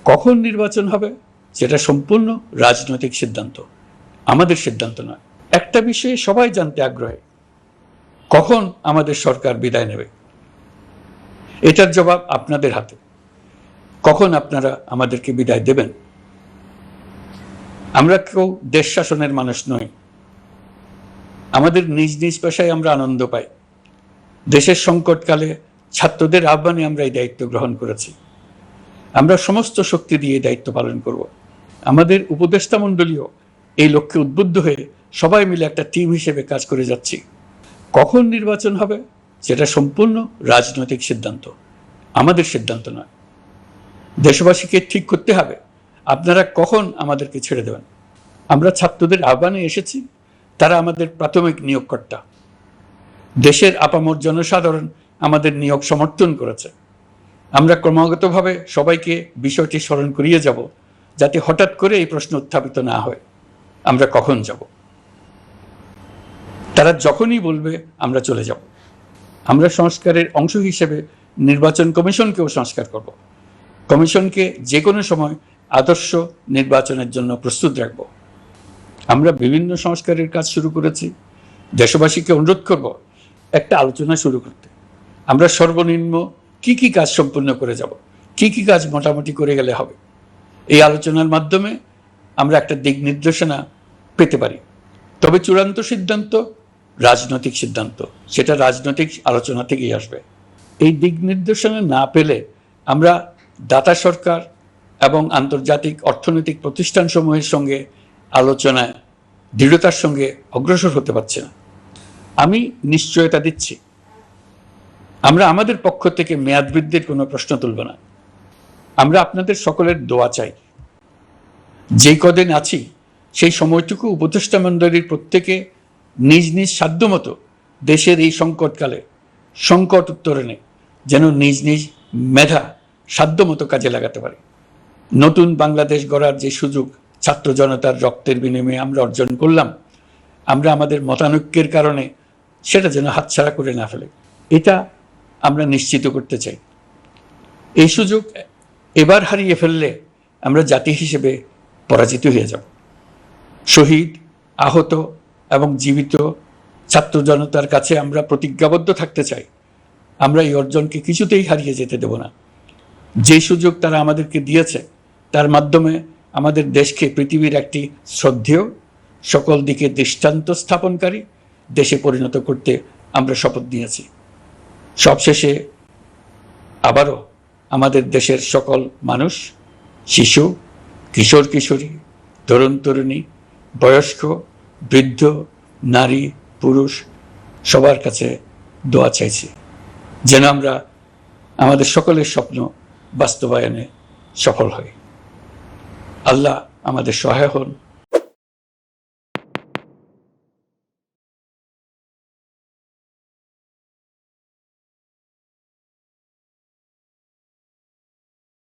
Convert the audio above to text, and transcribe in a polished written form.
কখন নির্বাচন হবে সেটা সম্পূর্ণ রাজনৈতিক সিদ্ধান্ত, আমাদের সিদ্ধান্ত নয়। একটা বিষয়ে সবাই জানতে আগ্রহী, কখন আমাদের সরকার বিদায় নেবে। এটার জবাব আপনাদের হাতে। কখন আপনারা আমাদেরকে বিদায় দেবেন? আমরা কেউ দেশ শাসনের মানুষ নই। আমাদের নিজ নিজ পেশায় আমরা আনন্দ পাই। দেশের সংকটকালে ছাত্রদের আহ্বানে আমরা এই দায়িত্ব গ্রহণ করেছি। আমরা সমস্ত শক্তি দিয়ে দায়িত্ব পালন করব। আমাদের উপদেষ্টা মণ্ডলীও এই লক্ষ্যে উদ্বুদ্ধ হয়ে সবাই মিলে একটা টিম হিসেবে কাজ করে যাচ্ছি। কখন নির্বাচন হবে সেটা সম্পূর্ণ রাজনৈতিক সিদ্ধান্ত, আমাদের সিদ্ধান্ত নয়। দেশবাসীকে ঠিক করতে হবে আপনারা কখন আমাদেরকে ছেড়ে দেবেন। আমরা ছাত্রদের আহ্বানে এসেছি, তারা আমাদের প্রাথমিক নিয়োগকর্তা। দেশের আপামর জনসাধারণ আমাদের নিয়োগ সমর্থন করেছে। আমরা ক্রমাগতভাবে সবাইকে বিষয়টি স্মরণ করিয়ে যাব, যাতে হঠাৎ করে এই প্রশ্ন উত্থাপিত না হয় আমরা কখন যাব। তারা যখনই বলবে আমরা চলে যাব। আমরা সংস্কারের অংশ হিসেবে নির্বাচন কমিশনকেও সংস্কার করব। কমিশনকে যে কোনো সময় আদর্শ নির্বাচনের জন্য প্রস্তুত রাখব। আমরা বিভিন্ন সংস্কারের কাজ শুরু করেছি। দেশবাসীকে অনুরোধ করব একটা আলোচনা শুরু করতে। আমরা সর্বনিম্ন কি কি কাজ সম্পূর্ণ করে যাব, কি কি কাজ মোটামুটি করে গেলে হবে। এই আলোচনার মাধ্যমে আমরা একটা দিক নির্দেশনা পেতে পারি। তবে চূড়ান্ত সিদ্ধান্ত রাজনৈতিক সিদ্ধান্ত, সেটা রাজনৈতিক আলোচনা থেকেই আসবে। এই দিক নির্দেশনা না পেলে আমরা দাতা সরকার এবং আন্তর্জাতিক অর্থনৈতিক প্রতিষ্ঠানসমূহের সঙ্গে আলোচনায় দৃঢ়তার সঙ্গে অগ্রসর হতে পারছি না। আমি নিশ্চয়তা দিচ্ছি, আমরা আমাদের পক্ষ থেকে মেয়াদ বৃদ্ধির কোনো প্রশ্ন তুলব না। আমরা আপনাদের সকলের দোয়া চাই। যেই কদিন আছি সেই সময়টুকু উপদেষ্টা মণ্ডলীর প্রত্যেকে নিজ নিজ সাধ্যমতো দেশের এই সংকটকালে সংকট উত্তরণে যেন নিজ নিজ মেধা সাধ্যমতো কাজে লাগাতে পারে। নতুন বাংলাদেশ গড়ার যে সুযোগ ছাত্র জনতার রক্তের বিনিময়ে আমরা অর্জন করলাম, আমরা আমাদের মতানৈক্যের কারণে সেটা যেন হাতছাড়া করে না ফেলে, এটা আমরা নিশ্চিত করতে চাই। এই সুযোগ এবার হারিয়ে ফেললে আমরা জাতি হিসেবে পরাজিত হয়ে যাব। শহীদ, আহত এবং জীবিত ছাত্র জনতার কাছে আমরা প্রতিজ্ঞাবদ্ধ থাকতে চাই, আমরা এই অর্জনকে কিছুতেই হারিয়ে যেতে দেব না। যে সুযোগ তারা আমাদেরকে দিয়েছে তার মাধ্যমে আমাদের দেশকে পৃথিবীর একটি শ্রদ্ধেয়, সকল দিকে দৃষ্টান্ত স্থাপনকারী দেশে পরিণত করতে আমরা শপথ নিয়েছি। সবশেষে আবারও আমাদের দেশের সকল মানুষ, শিশু, কিশোর কিশোরী, তরুণ তরুণী, বয়স্ক, বৃদ্ধ, নারী, পুরুষ সবার কাছে দোয়া চাইছি যেন আমরা আমাদের সকলের স্বপ্ন বাস্তবায়নে সফল হই। আল্লাহ আমাদের সহায় হন।